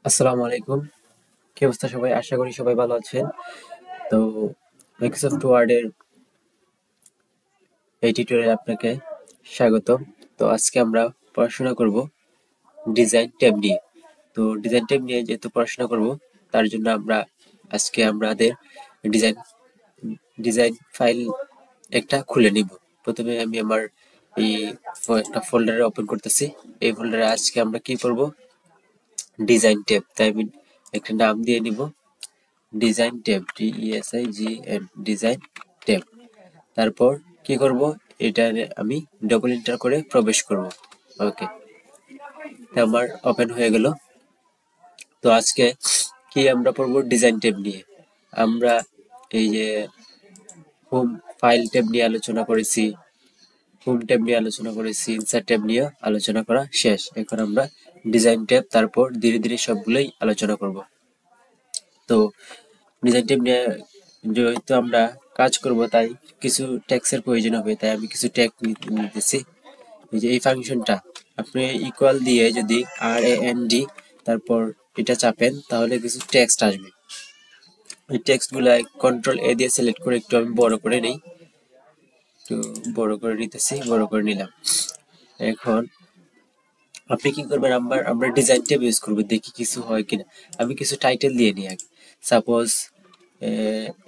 আসসালামু আলাইকুম। কি অবস্থা সবাই? আশা করি সবাই ভালো আছেন। তো মাইক্রোসফট ওয়ার্ডের এই টিউটোরিয়ালে আপনাকে স্বাগত। তো আজকে আমরা পড়াশোনা করব ডিজাইন ট্যাব নিয়ে। তো ডিজাইন ট্যাব নিয়ে যেহেতু পড়াশোনা করব, তার জন্য আমরা আজকে আমাদের ডিজাইন ডিজাইন ফাইল একটা খুলে নিব। প্রথমে আমি আমার এই একটা ফোল্ডারে ওপেন করতেছি। এই ফোল্ডারে আজকে আমরা কি করব? Design tab. তাই আমি একটা নাম দিয়ে নিব, design tab, DESIGN, design tab. তারপর কি করব, এটা আমি ডবল এন্টার করে প্রবেশ করব। ওকে, আমার ওপেন হয়ে গেল। তো আজকে কি আমরা পড়বো? ডিজাইন ট্যাব নিয়ে। আমরা এই যে হোম ফাইল ট্যাব নিয়ে আলোচনা করেছি, হোম ট্যাব নিয়ে আলোচনা করেছি, ইনসার্ট ট্যাব নিয়ে আলোচনা করা শেষ। এখন আমরা ডিজাইন ট্যাব, তারপর ধীরে ধীরে সবগুলোই আলোচনা করব। তো ডিজাইন ট্যাব নিয়ে যেহেতু আমরা কাজ করব, তাই কিছু ট্যাক্সের প্রয়োজন হবে। তাই আমি কিছু ট্যাগ নিতেছি। এই যে এই ফাংশনটা আপনি ইকুয়াল দিয়ে যদি RAND তারপর এটা চাপেন, তাহলে কিছু টেক্সট আসবে। এই টেক্সট গুলা কন্ট্রোল A দিয়ে সিলেক্ট করে একটু আমি বড় করে নেই। একটু বড় করে নিতেছি, বড় করে নিলাম। এখন আপনি কি করবেন? আমরা ডিজাইন ট্যাব ইউজ করবো, দেখি কিছু হয় কিনা। আমি কিছু টাইটেল দিয়ে নিই আগে। সাপোজ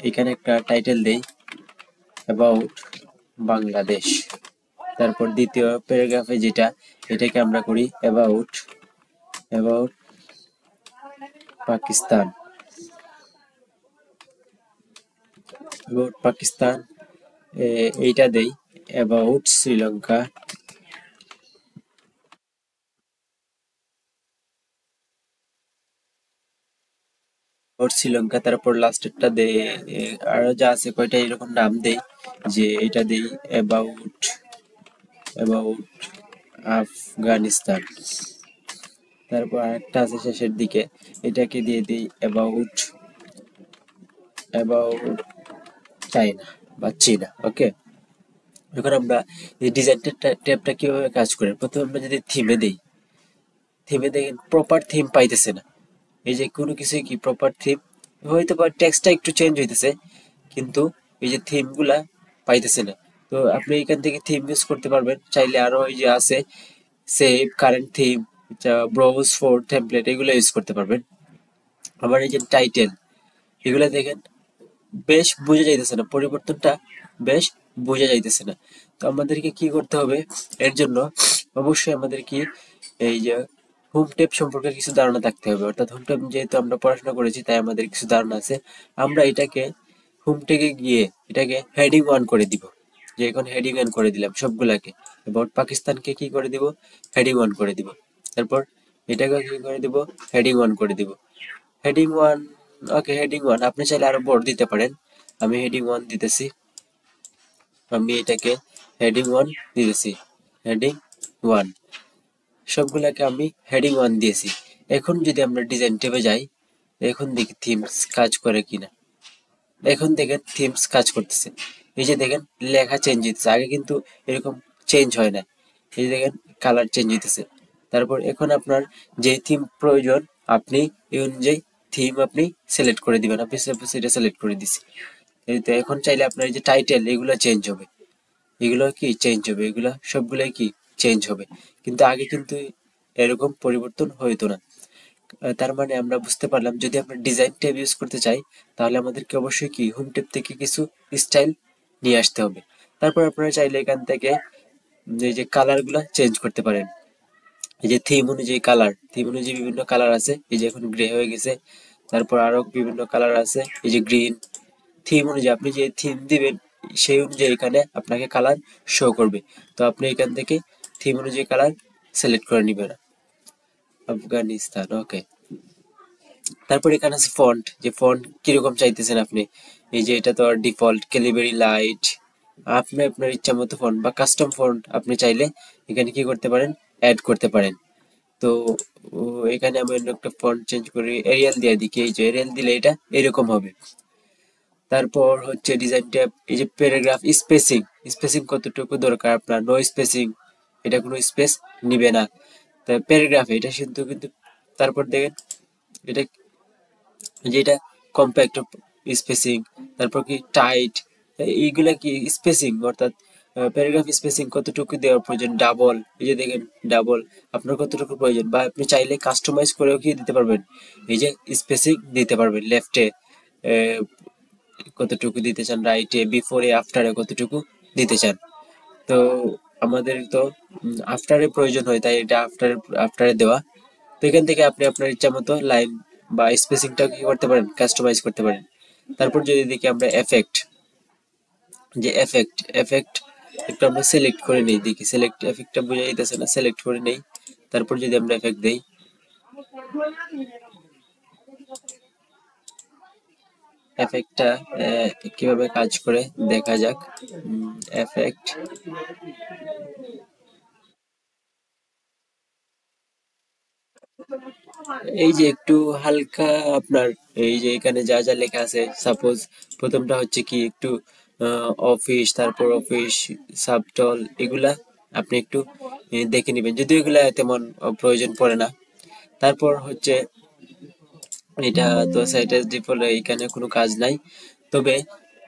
এখানে একটা টাইটেল দেই, অ্যাবাউট বাংলাদেশ। তারপর দ্বিতীয় প্যারাগ্রাফে যেটা, এটাকে আমরা করি about about Pakistan, about Pakistan. এইটা দেই অ্যাবাউট শ্রীলঙ্কা, অ্যাবাউট শ্রীলঙ্কা। তারপর লাস্টেরটা দেই, আরো যা আছে কয়টা এরকম নাম দেই, যে এটা দেই অ্যাবাউট অ্যাবাউট আফগানিস্তান। তারপর আরেকটা আছে শেষের দিকে, এটাকে দিয়ে দিই অ্যাবাউট অ্যাবাউট চাইনা বা চীনা। ওকে, এখন আমরা এই ডিজাইন ট্যাবটা কিভাবে কাজ করে, প্রথমে আমরা যদি থিমে দেই, থিমে দেখেন প্রপার থিম পাইতেছে না। এই যে কোনো কিছু কি প্রপার থিম, হয়তো বা টেক্সটটা একটু চেঞ্জ হইতেছে, কিন্তু এই যে থিম গুলা পাইতেছে না। তো আপনি এখান থেকে থিম ইউজ করতে পারবেন চাইলে। আরো এই যে আছে save current theme, browse for template, এগুলো ইউজ করতে পারবেন। আবার এই যে টাইটেল, এগুলা দেখেন বেশ বোঝা যাইতেছে না, পরিবর্তনটা বেশ বোঝা যাইতেছে না। তো আমাদেরকে কি করতে হবে এর জন্য? অবশ্যই আমাদের কি এই যে হোম ট্যাব সম্পর্কে কিছু ধারণা থাকতে হবে। অর্থাৎ হোম ট্যাব যেহেতু আমরা পড়াশোনা করেছি, তাই আমাদের কিছু ধারণা আছে। আমরা এটাকে হোম ট্যাবে গিয়ে এটাকে হেডিং 1 করে দিব। যে এখন হেডিং 1 করে দিলাম সবগুলাকে। এবার পাকিস্তানকে কি করে দিব? হেডিং 1 করে দিব। তারপর এটাকে কি করে দিব? হেডিং 1 করে দিব। হেডিং 1, ওকে, হেডিং 1 আপনি চাইলে আরো বড় দিতে পারেন। আমি হেডিং 1 দিতেছি। আমি এটাকে হেডিং 1 দিতেছি, হেডিং 1। সবগুলাকে আমি হেডিং 1 দিয়েছি। এখন যদি আমরা ডিজাইন ট্যাবে যাই, এখন দেখি থিমস কাজ করে কিনা। এখন দেখেন থিমস কাজ করতেছে। এই যে দেখেন লেখা চেঞ্জ হইতেছে, আগে কিন্তু এরকম চেঞ্জ হয় না। এই যে দেখেন কালার চেঞ্জ হইতেছে। তারপর এখন আপনার যে থিম প্রয়োজন, আপনি এই অনুযায়ী থিম আপনি সিলেক্ট করে দিবেন। আপনি সেটা সিলেক্ট করে দিছি। এই তো এখন চাইলে আপনার এই যে টাইটেল, এগুলো চেঞ্জ হবে, এগুলো কি চেঞ্জ হবে, এগুলো সবগুলাই কি চেঞ্জ হবে। কিন্তু আগে কিন্তু এরকম পরিবর্তন হইতো না। তার মানে আমরা বুঝতে পারলাম, যদি আমরা ডিজাইন ট্যাব ইউজ করতে চাই, তাহলে আমাদেরকে অবশ্যই কি হোম ট্যাব থেকে কিছু স্টাইল নিয়ে আসতে হবে। তারপর আপনারা চাইলে এখান থেকে এই যে কালার গুলা চেঞ্জ করতে পারেন। এই যে থিম অনুযায়ী কালার, থিম অনুযায়ী বিভিন্ন কালার আছে। এই যে এখন গ্রে হয়ে গেছে। তারপর আরো বিভিন্ন কালার আছে, এই যে গ্রিন। থিম অনুযায়ী আপনি যে থিম দিবেন, সেই অনুযায়ী এখানে আপনাকে কালার শো করবে। তো আপনি এখান থেকে থিম অনুযায়ী কালার সিলেক্ট করে নিবেন। আফগানিস্তান, ওকে। তারপর এখানে আছে ফন্ট, যে ফন্ট কিরকম চাইতেছেন আপনি। এই যে এটা তো আর ডিফল্ট ক্যালিবারি লাইট। আপনি আপনার ইচ্ছা মতো ফন্ট বা কাস্টম ফন্ট আপনি চাইলে এখানে কি করতে পারেন, অ্যাড করতে পারেন। তো এখানে আমি অন্য একটা ফন্ট চেঞ্জ করি, এরিয়াল দিয়ে দিই। এই যে এরিয়াল দিলে এটা এরকম হবে। তারপর হচ্ছে ডিজাইন ট্যাব, এই যে প্যারাগ্রাফ স্পেসিং, স্পেসিং কতটুকু দরকার আপনার, নো স্পেসিং, এটা কোনো স্পেস নিবে না। প্যারাগ্রাফে এটা কিন্তু কিন্তু তারপর দেখেন এটা যেটা কম্প্যাক্ট স্পেসিং, তারপর কি টাইট, এইগুলা কি স্পেসিং, অর্থাৎ প্যারাগ্রাফ স্পেসিং কতটুকু দেওয়ার প্রয়োজন, ডাবল, এই যে দেখেন ডাবল আপনার কতটুকু প্রয়োজন, বা আপনি চাইলে কাস্টমাইজ করেও কি দিতে পারবেন, এই যে স্পেসিং দিতে পারবেন, লেফটে কতটুকু দিতে চান, রাইটে, বিফোরে, আফটারে কতটুকু দিতে চান। তো আমাদের তো আফটারে প্রয়োজন হয়, তাই এটা আফটারে আফটারে দেওয়া। তো এখান থেকে আপনি আপনার ইচ্ছা মতো লাইন বা স্পেসিংটা কি করতে পারেন, কাস্টমাইজ করতে পারেন। তারপর যদি দেখি আমরা এফেক্ট, যে এফেক্ট এফেক্ট একটু আমরা সিলেক্ট করে নেই, দেখি সিলেক্ট এফেক্টটা বোঝা যাইতেছে না, সিলেক্ট করে নেই। তারপর যদি আমরা এফেক্ট দেই, এফেক্টটা কিভাবে কাজ করে দেখা যাক। এফেক্ট, এই যে একটু হালকা আপনার, এই যে এখানে যা যা লেখা আছে, সাপোজ প্রথমটা হচ্ছে কি একটু অফিস, তারপর অফিস সাবটল, এগুলা আপনি একটু দেখে নেবেন, যদিও এগুলা তেমন প্রয়োজন পড়ে না। তারপর হচ্ছে এটা তো সাইটাস ডিফল্ট, এখানে কোনো কাজ নাই। তবে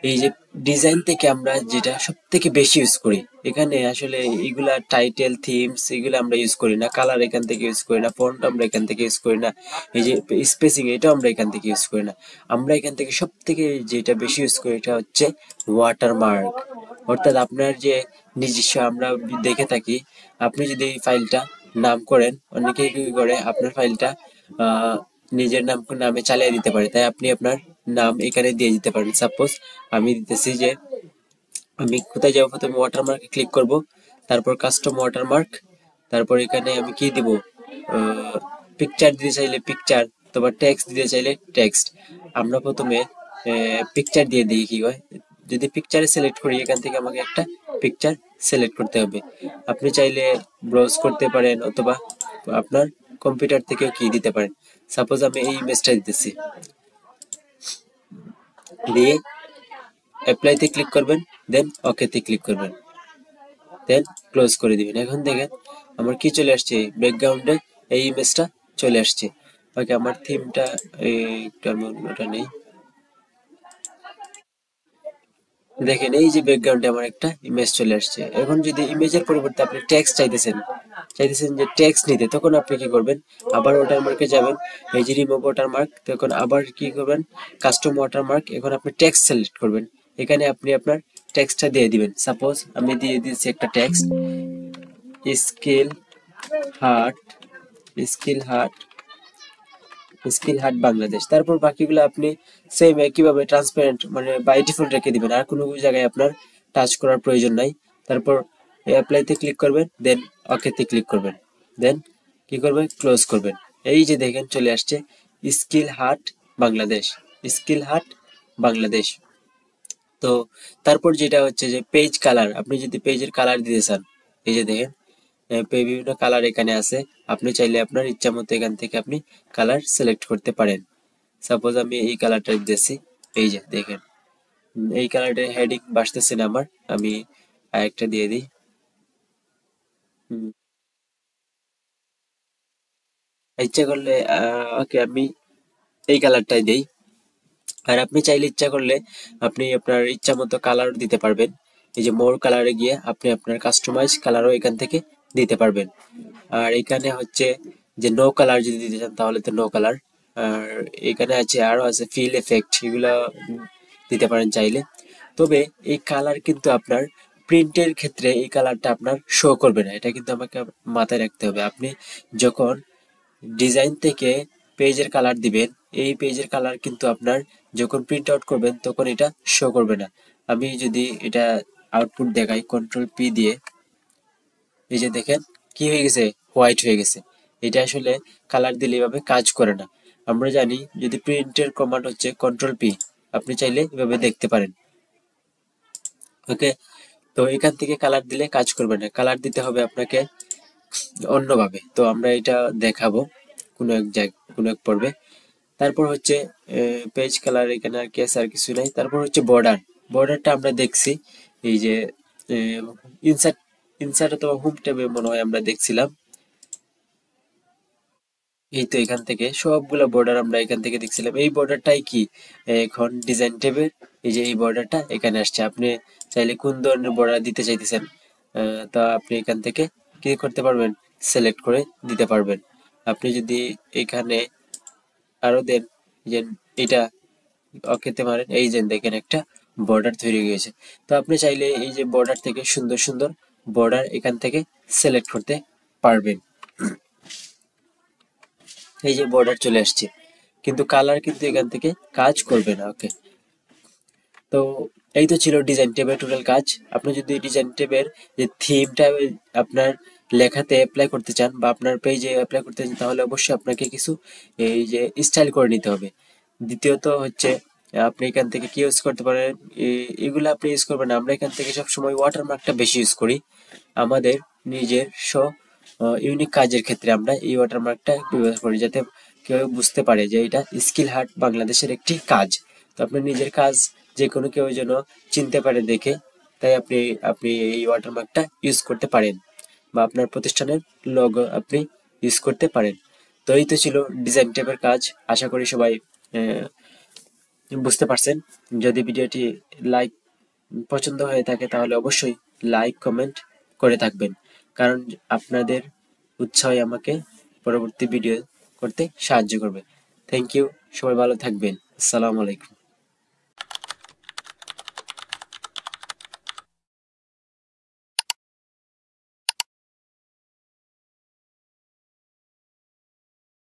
এই যে ডিজাইন থেকে আমরা যেটা সব থেকে বেশি ইউজ করি, এখানে আসলে এগুলা টাইটেল থিমস এগুলো আমরা ইউজ করি না, কালার এখান থেকে ইউজ করি না, ফন্ট আমরা এখান থেকে ইউজ করি না, এই যে স্পেসিং এটাও আমরা এখান থেকে ইউজ করি না। আমরা এখান থেকে সব থেকে যেটা বেশি ইউজ করি এটা হচ্ছে ওয়াটারমার্ক, অর্থাৎ আপনার যে নিজস্ব, আমরা দেখে থাকি, আপনি যদি এই ফাইলটা নাম করেন, অনেকে কি করে আপনার ফাইলটা আহ নিজের নামে চালিয়ে দিতে পারে, তাই আপনি আপনার নাম এখানে দিয়ে দিতে পারেন। সাপোজ আমি দিতেছি যে, আমি কোথায় যাবো, প্রথমে ওয়াটারমার্কে ক্লিক করব, তারপর কাস্টম ওয়াটারমার্ক, তারপর এখানে আমি কি দিব, পিকচার দিতে চাইলে পিকচার, তোমার টেক্সট দিতে চাইলে টেক্সট। আমরা প্রথমে পিকচার দিয়ে দিই, কি হয়, যদি পিকচারে সিলেক্ট করি, এখান থেকে আমাকে একটা পিকচার সিলেক্ট করতে হবে। আপনি চাইলে ব্রাউজ করতে পারেন, অথবা আপনার কম্পিউটার থেকেও কি দিতে পারেন। সাপোজ আমি এই ইমেজটা দিতেছি, দিয়ে অ্যাপ্লাইতে ক্লিক করবেন, দেন ওকেতে ক্লিক করবেন, দেন ক্লোজ করে দিবেন। এখন দেখেন আমার কি চলে আসছে, ব্যাকগ্রাউন্ডে এই ইমেজটা চলে আসছে। ওকে, আমার থিমটা একটু আমি অন্যটা নেই, দেখেন এই যে ব্যাকগ্রাউন্ডে আমার একটা ইমেজ চলে আসছে। এখন যদি ইমেজের পরিবর্তে আপনি টেক্সট চাইতেছেন যে টেক্সট নিতে, তখন আপনি কি করবেন, আবার ওয়াটারমার্কে যাবেন, এই যে রিমুভ ওয়াটারমার্ক, তখন আবার কি করবেন, কাস্টম ওয়াটারমার্ক, এখন আপনি টেক্সট সিলেক্ট করবেন, এখানে আপনি আপনার টেক্সটটা দিয়ে দিবেন। সাপোজ আমি দিয়ে দিচ্ছি একটা text, skill heart, skill heart, skill heart Bangladesh. তারপর বাকিগুলো আপনি সেম একইভাবে ট্রান্সপারেন্ট মানে বাই ডিফল্ট রেখে দিবেন, আর কোনো জায়গায় আপনার টাচ করার প্রয়োজন নাই। তারপর অ্যাপ্লাইতে ক্লিক করবেন, দেন ওকেতে ক্লিক করবেন, দেন কি করবেন, ক্লোজ করবেন। এই যে দেখেন চলে আসছে skill heart Bangladesh, skill heart Bangladesh. তো তারপর যেটা হচ্ছে যে পেজ কালার, আপনি যদি পেজের কালার দিতে চান, এই যে দেখেন বিভিন্ন কালার এখানে আছে, আপনি চাইলে আপনার ইচ্ছা মতো এখান থেকে আপনি কালার সিলেক্ট করতে পারেন। সাপোজ আমি এই কালারটা দিতেছি, এই যে দেখেন এই কালারটা হেডিং বাসতেছে না আমার, আমি আরেকটা দিয়ে দিই। ইচ্ছা করলে ওকে আমি এই কালারটাই দেই। আর আপনি চাইলে ইচ্ছা করলে আপনি আপনার ইচ্ছা মতো কালার দিতে পারবেন, এই যে মোর কালারে গিয়ে আপনি আপনার কাস্টমাইজ কালারও এখান থেকে দিতে পারবেন। আর এখানে হচ্ছে যে নো কালার যদি দিতে চান, তাহলে তো নো কালার। আর এখানে আছে আরো আছে ফিল এফেক্ট, এগুলো দিতে পারেন চাইলে। তবে এই কালার কিন্তু আপনার প্রিন্টের ক্ষেত্রে এই কালারটা আপনার শো করবে না, এটা কিন্তু আমাকে মাথায় রাখতে হবে। আপনি যখন ডিজাইন থেকে পেজের কালার দিবেন, এই পেজের কালার কিন্তু আপনার যখন প্রিন্ট আউট করবেন তখন এটা শো করবে না। আমি যদি এটা আউটপুট দেখাই কন্ট্রোল পি দিয়ে, এই যে দেখেন কি হয়ে গেছে, হোয়াইট হয়ে গেছে। এটা আসলে কালার দিলে এভাবে কাজ করে না। আমরা জানি যদি প্রিন্টের কমান্ড হচ্ছে কন্ট্রোল পি, আপনি চাইলে এভাবে দেখতে পারেন। ওকে, তো এখান থেকে কালার দিলে কাজ করবে না, কালার দিতে হবে আপনাকে অন্যভাবে। তো আমরা এটা দেখাবো কোনো এক জায়গায়, কোনো এক পর্বে। তারপর হচ্ছে পেজ কালার, এখানে আর কি আছে, আর কিছু নাই। তারপর হচ্ছে বর্ডার, বর্ডারটা আমরা দেখছি এই যে ইনসার্ট, ইনসার্ট অথবা হোম ট্যাবে মনে হয় আমরা দেখছিলাম। এই তো এখান থেকে সবগুলো বর্ডার আমরা এখান থেকে দেখছিলাম। এই বর্ডারটাই কি এখন ডিজাইন ট্যাবের এই যে এই বর্ডারটা এখানে আসছে। আপনি চাইলে কোন ধরনের বর্ডার দিতে চাইতেছেন তা আপনি এখান থেকে কি করতে পারবেন, সিলেক্ট করে দিতে পারবেন। আপনি যদি এখানে আরো দেন যে এটা ওকেতে মারেন, এই যে দেখেন একটা বর্ডার তৈরি হয়ে গেছে। তো আপনি চাইলে এই যে বর্ডার থেকে সুন্দর সুন্দর বর্ডার এখান থেকে সিলেক্ট করতে পারবেন। এই যে বর্ডার চলে আসছে, কিন্তু কালার কিন্তু এখান থেকে কাজ করবে না। ওকে, তো এই তো ছিল ডিজাইন ট্যাবের টোটাল কাজ। আপনি যদি ডিজাইন ট্যাবের যে থিমটা আপনার লেখাতে অ্যাপ্লাই করতে চান বা আপনার পেজে অ্যাপ্লাই করতে চান, তাহলে অবশ্যই আপনাকে কিছু এই যে স্টাইল করে নিতে হবে। দ্বিতীয়ত হচ্ছে আপনি এখান থেকে কি ইউজ করতে পারেন, এগুলো আপনি ইউজ করবেন না। আমরা এখান থেকে সবসময় ওয়াটারমার্কটা বেশি ইউজ করি আমাদের নিজস্ব ইউনিক কাজের ক্ষেত্রে। আমরা এই ওয়াটারমার্কটা ব্যবহার করি যাতে কেউ বুঝতে পারে যে এটা স্কিল হার্ট বাংলাদেশের একটি কাজ। তো আপনার নিজের কাজ যে কোনো কেউ যেন চিনতে পারে দেখে, তাই আপনি আপনি এই ওয়াটারমার্কটা ইউজ করতে পারেন বা আপনার প্রতিষ্ঠানের লোগো আপনি ইউজ করতে পারেন। তো এই তো ছিল ডিজাইন ট্যাবের কাজ। আশা করি সবাই আহ, বুঝতে পারছেন। যদি ভিডিওটি লাইক পছন্দ হয়ে থাকে তাহলে অবশ্যই লাইক কমেন্ট করে থাকবেন, কারণ আপনাদের উৎসাহই আমাকে পরবর্তী ভিডিও করতে সাহায্য করবে। থ্যাংক ইউ, সবাই ভালো থাকবেন। আসসালামু আলাইকুম।